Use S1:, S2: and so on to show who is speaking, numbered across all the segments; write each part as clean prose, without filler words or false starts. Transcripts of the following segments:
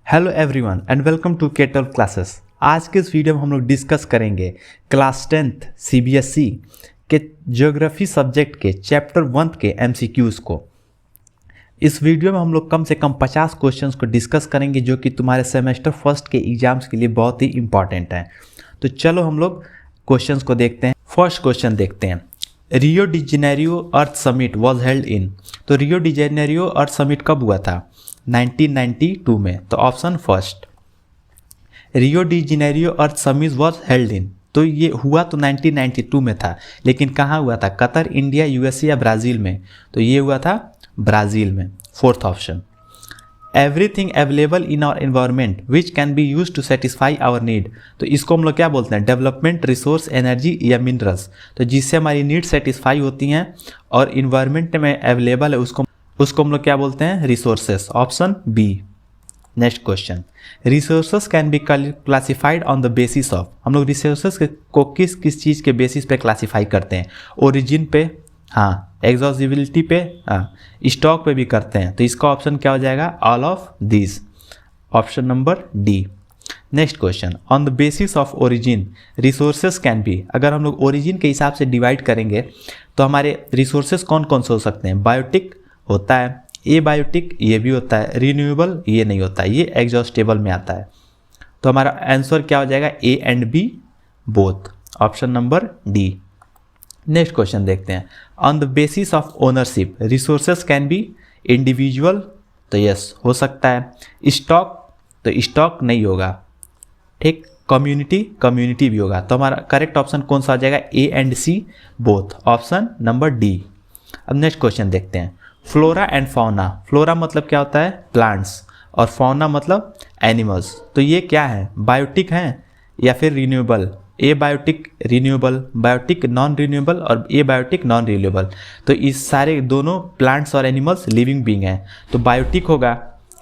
S1: Hello everyone and welcome to K12 classes. आज के इस वीडियो में हम लोग डिस्कस करेंगे क्लास 10th CBSE के ज्योग्राफी सब्जेक्ट के चैप्टर 1 के MCQs को। इस वीडियो में हम लोग कम से कम 50 क्वेश्चंस को डिस्कस करेंगे जो कि तुम्हारे सेमेस्टर फर्स्ट के एग्जाम्स के लिए बहुत ही इंपॉर्टेंट हैं। तो चलो हम लोग क्वेश्चंस को देखते हैं। फर्स्ट क्वेश्चन देखते हैं, Rio de Janeiro earth summit was held in. तो रियो डी जेनेरियो अर्थ समिट कब हुआ था? 1992 में। तो option first, Rio de Janeiro earth summit was held in. तो ये हुआ तो 1992 में था, लेकिन कहाँ हुआ था? कतर, इंडिया, यूएसए या ब्राज़ील में? तो ये हुआ था ब्राज़ील में। Fourth option, everything available in our environment which can be use to satisfy our need. तो इसको हम लोग क्या बोलते हैं? डेवलपमेंट, रिसोर्स, एनर्जी या मिनरल्स। तो जिससे हमारी नीड सेटिस्फाई होती हैं और इन्वायरमेंट में अवेलेबल है उसको हम लोग क्या बोलते हैं? Resources. Option B. Next question, resources can be classified on the basis of. हम लोग रिसोर्सेस को किस किस चीज़ के बेसिस पे क्लासीफाई करते हैं? ओरिजिन पे, हाँ, एग्जॉस्टिबिलिटी पे, हाँ, स्टॉक पे भी करते हैं। तो इसका ऑप्शन क्या हो जाएगा? All of these. Option number D. Next question, on the basis of origin resources can B. अगर हम लोग ओरिजिन के हिसाब से डिवाइड करेंगे तो हमारे रिसोर्सेस कौन कौन से हो सकते हैं? बायोटिक होता है, ए बायोटिक ये भी होता है, रिन्यूएबल ये नहीं होता है, ये एग्जॉस्टेबल में आता है। तो हमारा आंसर क्या हो जाएगा? A and B both. Option number D. Next question देखते हैं, on the basis of ownership resources can be individual. तो यस हो सकता है। स्टॉक, तो स्टॉक नहीं होगा, ठीक। कम्युनिटी भी होगा। तो हमारा करेक्ट ऑप्शन कौन सा आ जाएगा? A and C both. Option number D. अब नेक्स्ट क्वेश्चन देखते हैं, फ्लोरा एंड फाउना। फ्लोरा मतलब क्या होता है? प्लांट्स, और फाउना मतलब एनिमल्स। तो ये क्या है? बायोटिक हैं या फिर renewable? Abiotic renewable, biotic non renewable और ए बायोटिक नॉन रिन्यूएबल। तो इस सारे दोनों प्लांट्स और एनिमल्स लिविंग बीइंग हैं। तो बायोटिक होगा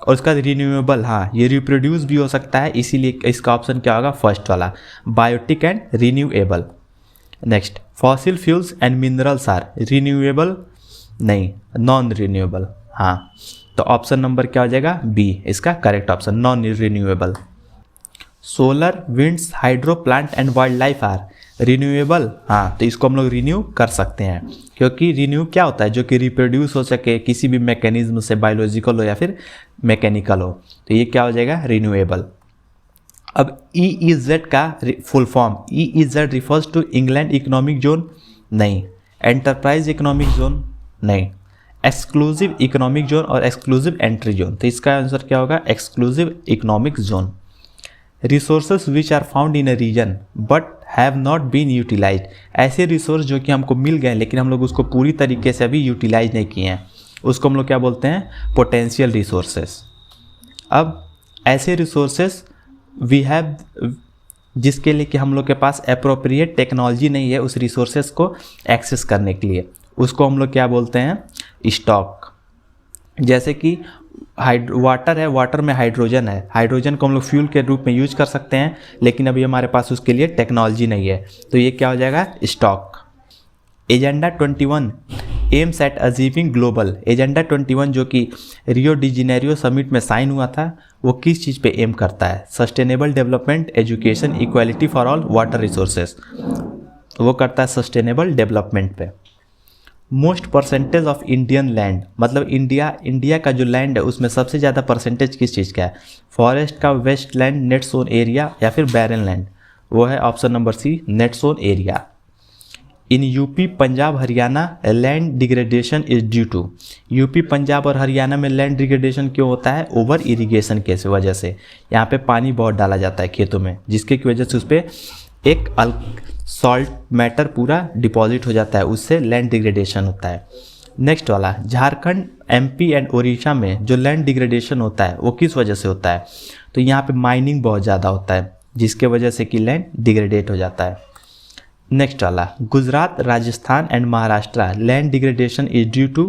S1: और उसका रिन्यूएबल, हाँ, ये रिप्रोड्यूस भी हो सकता है, इसीलिए इसका ऑप्शन क्या होगा? फर्स्ट वाला, biotic and renewable. Next, fossil fuels and minerals are renewable, नहीं, नॉन रिन्यूएबल। हाँ, तो ऑप्शन नंबर क्या हो जाएगा? बी इसका correct option, non renewable. Solar, winds, hydro, plant and wild life are renewable. हाँ, तो इसको हम लोग रिन्यू कर सकते हैं, क्योंकि रिन्यू क्या होता है? जो कि रिप्रोड्यूस हो सके किसी भी मैकेनिज्म से, बायोलॉजिकल हो या फिर मैकेनिकल हो। तो ये क्या हो जाएगा? रिन्यूएबल। अब EEZ का full form, EEZ refers to England economic zone, नहीं। एंटरप्राइज इकोनॉमिक जोन, नहीं। एक्सक्लूसिव इकोनॉमिक जोन और एक्सक्लूसिव एंट्री जोन। तो इसका आंसर क्या होगा? Exclusive economic zone. Resources which are found in a region but have not been utilised. ऐसे resource जो कि हमको मिल गए लेकिन हम लोग उसको पूरी तरीके से अभी यूटिलाइज नहीं किए हैं, उसको हम लोग क्या बोलते हैं? Potential resources. अब ऐसे रिसोर्सेज वी हैव जिसके लिए कि हम लोग के पास अप्रोप्रिएट टेक्नोलॉजी नहीं है उस रिसोर्सेज को एक्सेस करने के लिए, उसको हम लोग क्या बोलते हैं? स्टॉक। जैसे कि वाटर है, वाटर में हाइड्रोजन है, हाइड्रोजन को हम लोग फ्यूल के रूप में यूज कर सकते हैं, लेकिन अभी हमारे पास उसके लिए टेक्नोलॉजी नहीं है। तो ये क्या हो जाएगा? Stock. Agenda 21 aims at achieving global. Agenda 21 जो कि रियो डी जेनेरियो समिट में साइन हुआ था, वो किस चीज़ पे एम करता है? Sustainable development, education, equality for all, water resources. वो करता है सस्टेनेबल डेवलपमेंट पे। Most percentage of Indian land, मतलब इंडिया का जो लैंड है उसमें सबसे ज़्यादा परसेंटेज किस चीज़ का है? फॉरेस्ट का, waste land, net sown area या फिर बैरन लैंड? वो है option number C, net sown area. In UP, Punjab, Haryana land degradation is due to. UP, Punjab और हरियाणा में लैंड डिग्रेडेशन क्यों होता है? ओवर इरिगेशन के वजह से। यहाँ पे पानी बहुत डाला जाता है खेतों में, जिसके की वजह से उस पर एक सॉल्ट मैटर पूरा डिपॉजिट हो जाता है, उससे लैंड डिग्रेडेशन होता है। नेक्स्ट वाला, झारखंड, MP एंड ओडिशा में जो लैंड डिग्रेडेशन होता है वो किस वजह से होता है? तो यहाँ पे माइनिंग बहुत ज़्यादा होता है, जिसके वजह से कि लैंड डिग्रेडेट हो जाता है। नेक्स्ट वाला, Gujarat, Rajasthan and Maharashtra land degradation is due to.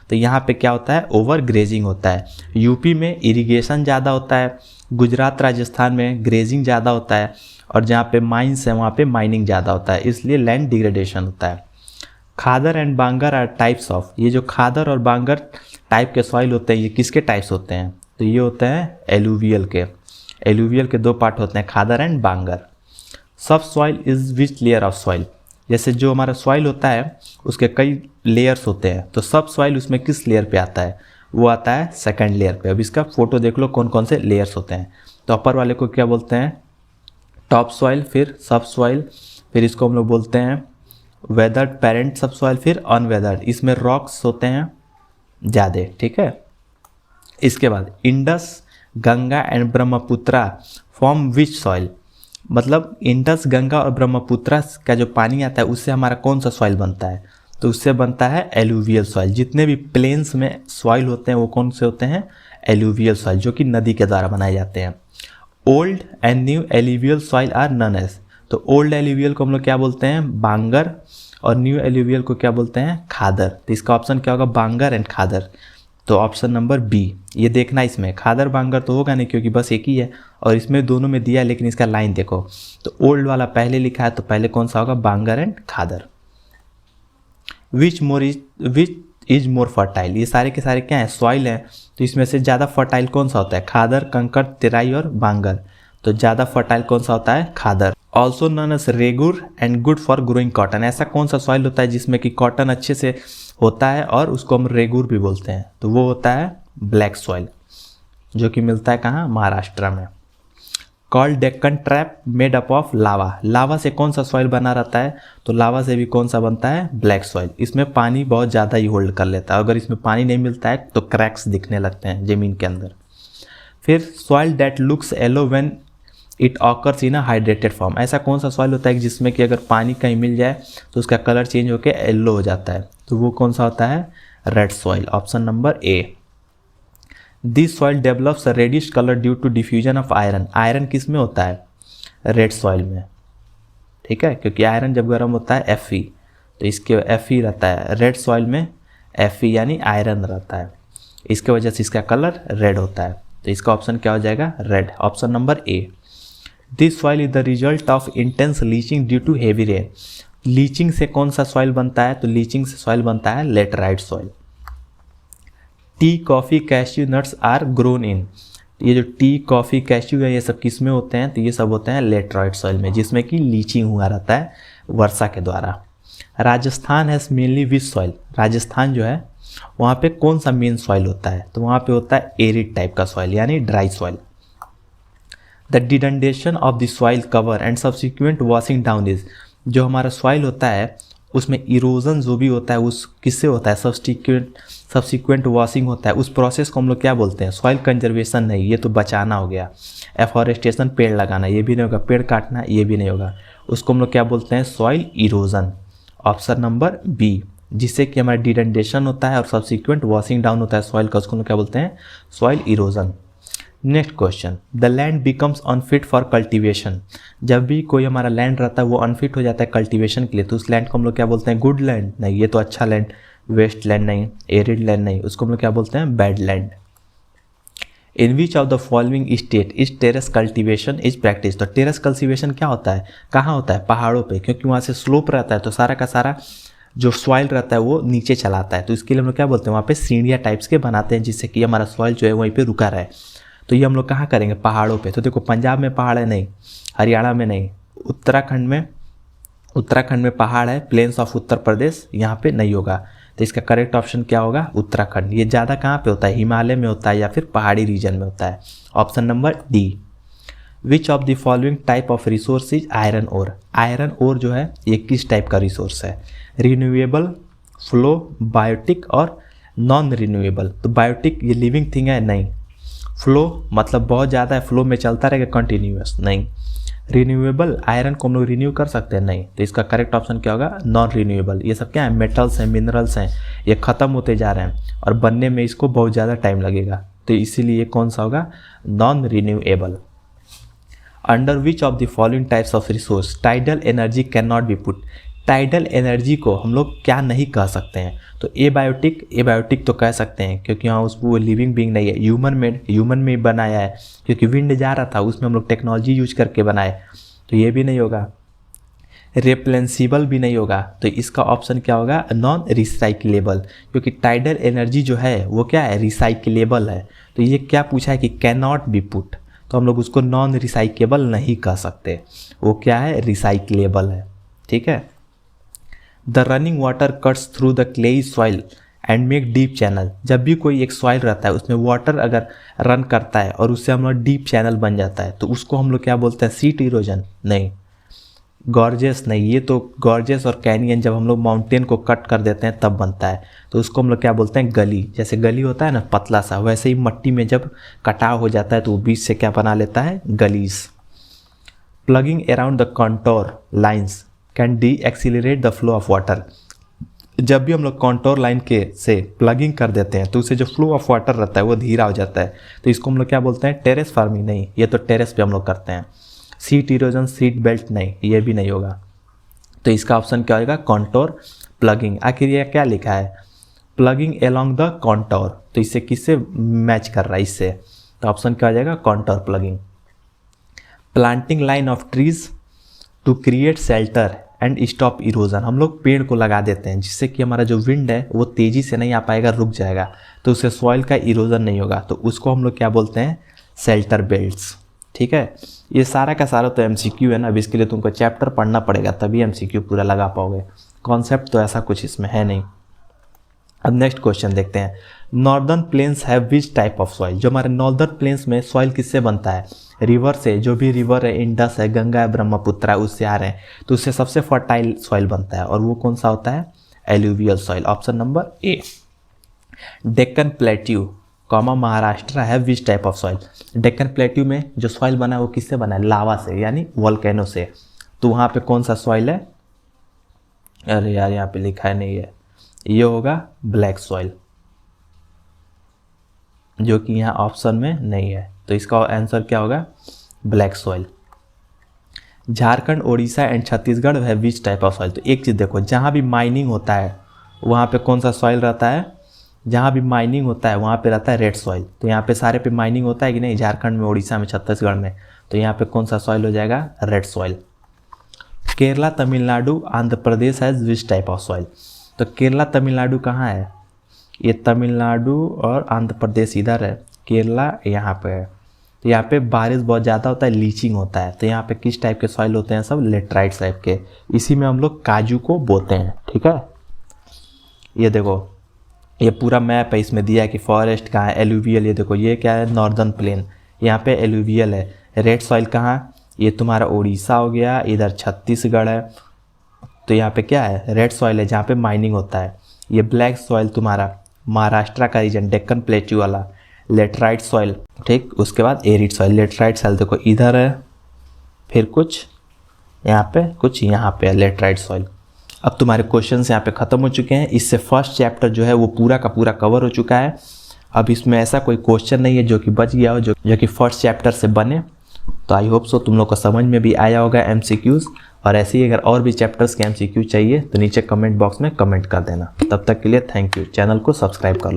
S1: तो यहाँ पे क्या होता है? ओवर ग्रेजिंग होता है। यूपी में इरिगेशन ज़्यादा होता है, गुजरात, राजस्थान में ग्रेजिंग ज़्यादा होता है, और जहाँ पे माइंस है वहाँ पे माइनिंग ज़्यादा होता है, इसलिए लैंड डिग्रेडेशन होता है। Khadar and bangar are types of. ये जो खादर और बांगर टाइप के सॉइल होते हैं ये किसके टाइप्स होते हैं? तो ये होते हैं एलुवियल के। एलुवियल के दो पार्ट होते हैं, खादर एंड बांगर। सब soil is which layer of soil, जैसे जो हमारा सॉइल होता है उसके कई लेयर्स होते हैं, तो सब सॉइल उसमें किस लेयर पे आता है, वो आता है सेकंड लेयर पे। अब इसका फोटो देख लो कौन कौन से लेयर्स होते हैं। तो अपर वाले को क्या बोलते हैं, टॉप सॉइल, फिर सब सॉइल, फिर इसको हम लोग बोलते हैं वेदर्ड पेरेंट सब सॉइल, फिर अनवेदर्ड। इसमें रॉक्स होते हैं ज़्यादा, ठीक है। इसके बाद Indus, Ganga and Brahmaputra form which soil, मतलब इंडस, गंगा और ब्रह्मपुत्रा का जो पानी आता है उससे हमारा कौन सा सॉइल बनता है, तो उससे बनता है एलुवियल सॉइल। जितने भी प्लेन्स में सॉइल होते हैं वो कौन से होते हैं, एलुवियल सॉइल, जो कि नदी के द्वारा बनाए जाते हैं। Old and new alluvial soil are known as, तो ओल्ड एलुवियल को हम लोग क्या बोलते हैं, बांगर, और न्यू एलुवियल को क्या बोलते हैं, खादर। तो इसका ऑप्शन क्या होगा, बांगर एंड खादर। तो ऑप्शन नंबर बी, ये देखना इसमें खादर बांगर तो होगा नहीं क्योंकि बस एक ही है, और इसमें दोनों में दिया है, लेकिन इसका लाइन देखो तो ओल्ड वाला पहले लिखा है, तो पहले कौन सा होगा, bangar and khadar. Which is more fertile, ये सारे के सारे क्या हैं, सॉइल हैं, तो इसमें से ज़्यादा फर्टाइल कौन सा होता है, खादर, कंकड़, तेराई और बांगर। तो ज़्यादा फर्टाइल कौन सा होता है, khadar. Also known as regur and good for growing cotton, ऐसा कौन सा सॉइल होता है जिसमें कि कॉटन अच्छे से होता है और उसको हम रेगुर भी बोलते हैं, तो वो होता है ब्लैक सॉइल, जो कि मिलता है कहाँ, महाराष्ट्र में। Called Deccan trap made up of lava, lava से कौन सा सॉइल बना रहता है, तो लावा से भी कौन सा बनता है, ब्लैक सॉइल। इसमें पानी बहुत ज़्यादा ही होल्ड कर लेता है, अगर इसमें पानी नहीं मिलता है तो क्रैक्स दिखने लगते हैं ज़मीन के अंदर। फिर soil that looks yellow when it occurs in a hydrated form, ऐसा कौन सा सॉइल होता है जिसमें कि अगर पानी कहीं मिल जाए तो उसका कलर चेंज होकर येलो हो जाता है, तो वो कौन सा होता है, red soil. Option number A. This soil develops reddish colour due to diffusion of iron, iron किस में होता है, रेड सॉइल में, ठीक है, क्योंकि आयरन जब गर्म होता है Fe, तो इसके Fe रहता है, रेड सॉइल में Fe यानी आयरन रहता है, इसके वजह से इसका कलर रेड होता है। तो इसका ऑप्शन क्या हो जाएगा, red. Option number A. This soil is the result of intense leaching due to heavy rain, leaching से कौन सा सॉइल बनता है, तो लीचिंग से सॉइल बनता है laterite soil. Tea, coffee, cashew nuts are grown in, ये जो टी, कॉफ़ी, कैश्यू है ये सब किस में होते हैं, तो ये सब होते हैं लेटराइट सॉइल में, जिसमें कि लीचिंग हुआ रहता है वर्षा के द्वारा। Rajasthan has mainly which soil, Rajasthan जो है वहाँ पे कौन सा मेन सॉइल होता है, तो वहाँ पे होता है एरिड टाइप का सॉइल यानी dry soil. The denudation of the soil cover and subsequent washing down is, जो हमारा सॉइल होता है उसमें इरोजन जो भी होता है उस किससे होता है, सब्सिक्वेंट वॉशिंग होता है, उस प्रोसेस को हम लोग क्या बोलते हैं, सॉइल कंजर्वेशन नहीं, ये तो बचाना हो गया। एफॉरेस्टेशन, पेड़ लगाना, ये भी नहीं होगा, पेड़ काटना ये भी नहीं होगा, उसको हम लोग क्या बोलते हैं, soil erosion. Option number B, जिससे कि हमारा डिडंडेशन होता है और सब्सिक्वेंट वॉशिंग डाउन होता है सॉइल का, उसको हम लोग क्या बोलते हैं, soil erosion. Next question, the land becomes unfit for cultivation, जब भी कोई हमारा लैंड रहता है वो अनफिट हो जाता है कल्टीवेशन के लिए, तो उस लैंड को हम लोग क्या बोलते हैं, गुड लैंड नहीं, ये तो अच्छा लैंड, वेस्ट लैंड नहीं, एरिड लैंड नहीं, उसको हम लोग क्या बोलते हैं, bad land. In which of the following state is terrace cultivation is practice, तो टेरेस कल्टीवेशन क्या होता है, कहाँ होता है, पहाड़ों पे, क्योंकि वहाँ से स्लोप रहता है तो सारा का सारा जो सॉइल रहता है वो नीचे चलाता है, तो इसके लिए हम लोग क्या बोलते हैं, वहाँ पे सीढ़ियाँ टाइप्स के बनाते हैं जिससे कि हमारा सॉइल जो है वहीं पे रुका रहे। तो ये हम लोग कहाँ करेंगे, पहाड़ों पे। तो देखो पंजाब में पहाड़ है नहीं, हरियाणा में नहीं, उत्तराखंड में पहाड़ है, प्लेन्स ऑफ उत्तर प्रदेश यहाँ पे नहीं होगा, तो इसका करेक्ट ऑप्शन क्या होगा, उत्तराखंड। ये ज़्यादा कहाँ पे होता है, हिमालय में होता है या फिर पहाड़ी रीजन में होता है। Option number D. Which of the following type of resource is iron ore, iron ore जो है ये किस टाइप का रिसोर्स है, रिन्यूएबल, फ्लो, बायोटिक और नॉन रिन्यूएबल। तो बायोटिक ये लिविंग थिंग है नहीं, फ्लो मतलब बहुत ज़्यादा है, फ्लो में चलता रहेगा कंटिन्यूअस नहीं, रिन्यूएबल आयरन को हम लोग रिन्यू कर सकते हैं नहीं, तो इसका करेक्ट ऑप्शन क्या होगा, नॉन रिन्यूएबल। ये सब क्या है, मेटल्स हैं, मिनरल्स हैं, ये ख़त्म होते जा रहे हैं और बनने में इसको बहुत ज़्यादा टाइम लगेगा, तो इसीलिए कौन सा होगा, non renewable. Under which of the following types of resource tidal energy can not be put, tidal energy को हम लोग क्या नहीं कह सकते हैं, तो एबायोटिक तो कह सकते हैं क्योंकि हाँ उसको लिविंग बीइंग नहीं है, ह्यूमन में बनाया है, क्योंकि विंड जा रहा था उसमें हम लोग टेक्नोलॉजी यूज करके बनाए, तो ये भी नहीं होगा। रिप्लेंसिबल भी नहीं होगा, तो इसका ऑप्शन क्या होगा, नॉन रिसाइक्लेबल, क्योंकि टाइडल एनर्जी जो है वो क्या है, रिसाइक्लेबल है। तो ये क्या पूछा है कि कैन नॉट बी पुट, तो हम लोग उसको नॉन रिसाइक्लेबल नहीं कह सकते, वो क्या है, रिसाइक्लेबल है। ठीक है। The running water cuts through the clayey soil and make deep channel, जब भी कोई एक सॉइल रहता है उसमें वाटर अगर रन करता है और उससे हम लोग डीप चैनल बन जाता है, तो उसको हम लोग क्या बोलते हैं, सीट इरोजन नहीं, गॉर्जेस नहीं, ये तो गॉर्जेस और कैनियन जब हम लोग माउंटेन को कट कर देते हैं तब बनता है, तो उसको हम लोग क्या बोलते हैं, गली। जैसे गली होता है ना पतला सा, वैसे ही मट्टी में जब कटाव हो जाता है तो वो बीच से क्या बना लेता है, gullies. Ploughing around the contour lines can decelerate the flow of water, जब भी हम लोग कॉन्टोर लाइन के से प्लगिंग कर देते हैं तो उससे जो फ्लो ऑफ वाटर रहता है वो धीरा हो जाता है, तो इसको हम लोग क्या बोलते हैं, टेरेस फार्मिंग नहीं, ये तो टेरेस पे हम लोग करते हैं। सीट इरोजन, सीट बेल्ट नहीं, ये भी नहीं होगा, तो इसका ऑप्शन क्या होगा, कॉन्टोर प्लगिंग। आखिर ये क्या लिखा है, प्लगिंग अलोंग द कॉन्टोर, तो इससे किससे मैच कर रहा है, इससे, तो ऑप्शन क्या हो जाएगा, contour ploughing. Planting line of trees to create shelter and stop erosion, हम लोग पेड़ को लगा देते हैं जिससे कि हमारा जो विंड है वो तेज़ी से नहीं आ पाएगा, रुक जाएगा, तो उससे सॉइल का इरोजन नहीं होगा, तो उसको हम लोग क्या बोलते हैं, शेल्टर बेल्ट्स। ठीक है। ये सारा का सारा तो एमसीक्यू है ना, अब इसके लिए तुमको चैप्टर पढ़ना पड़ेगा तभी एमसीक्यू पूरा लगा पाओगे, कॉन्सेप्ट तो ऐसा कुछ इसमें है नहीं। अब नेक्स्ट क्वेश्चन देखते हैं, northern plains have which type of soil, जो हमारे नॉर्दर्न प्लेन्स में सॉइल किससे बनता है, रिवर से, जो भी रिवर है, इंडस है, गंगा है, ब्रह्मपुत्र है, उससे आ रहे हैं, तो उससे सबसे फर्टाइल सॉइल बनता है, और वो कौन सा होता है, alluvial soil, option number A. Deccan plateau comma Maharashtra have which type of soil, Deccan plateau में जो सॉइल बना है वो किससे बना है, लावा से, यानी वोल्केनो से, तो वहाँ पे कौन सा सॉइल है, अरे यार यहाँ पे लिखा है नहीं है, ये होगा ब्लैक सॉइल, जो कि यहाँ ऑप्शन में नहीं है, तो इसका आंसर क्या होगा, black soil. Jharkhand, Odisha and Chhattisgarh है विच टाइप ऑफ सॉइल, तो एक चीज़ देखो, जहाँ भी माइनिंग होता है वहाँ पे कौन सा सॉइल रहता है, जहाँ भी माइनिंग होता है वहाँ पे रहता है रेड सॉइल, तो यहाँ पे सारे पे माइनिंग होता है कि नहीं, झारखंड में, ओडिशा में, छत्तीसगढ़ में, तो यहाँ पे कौन सा सॉइल हो जाएगा, red soil. Kerala, Tamil Nadu, Andhra Pradesh has which type of soil, तो केरला तमिलनाडु कहाँ है, ये तमिलनाडु और आंध्र प्रदेश इधर है, केरला यहाँ पे है, तो यहाँ पे बारिश बहुत ज़्यादा होता है, लीचिंग होता है, तो यहाँ पे किस टाइप के सॉइल होते हैं, सब लेटराइट टाइप के, इसी में हम लोग काजू को बोते हैं। ठीक है। ये देखो, ये पूरा मैप है, इसमें दिया है कि फॉरेस्ट कहाँ है, एलुवियल, ये देखो ये क्या है, नॉर्दर्न प्लेन, यहाँ पे एलुवियल है। रेड सॉइल कहाँ, ये तुम्हारा उड़ीसा हो गया, इधर छत्तीसगढ़ है, तो यहाँ पे क्या है, रेड सॉइल है जहाँ पे माइनिंग होता है। ये ब्लैक सॉइल तुम्हारा महाराष्ट्र का रीजन, डेक्कन प्लेट्यू वाला, लेटराइट सॉइल, ठीक। उसके बाद एरिड सॉइल, लेटराइट सॉइल देखो इधर है, फिर कुछ यहाँ पे, कुछ यहाँ पे है लेटराइट सॉइल। अब तुम्हारे क्वेश्चंस यहाँ पे ख़त्म हो चुके हैं, इससे फर्स्ट चैप्टर जो है वो पूरा का पूरा कवर हो चुका है। अब इसमें ऐसा कोई क्वेश्चन नहीं है जो कि बच गया हो, जो कि फर्स्ट चैप्टर से बने, तो आई होप सो तुम लोग को समझ में भी आया होगा एमसीक्यूज़। और ऐसे ही अगर और भी चैप्टर्स के एमसीक्यू चाहिए तो नीचे कमेंट बॉक्स में कमेंट कर देना। तब तक के लिए थैंक यू, चैनल को सब्सक्राइब कर लो।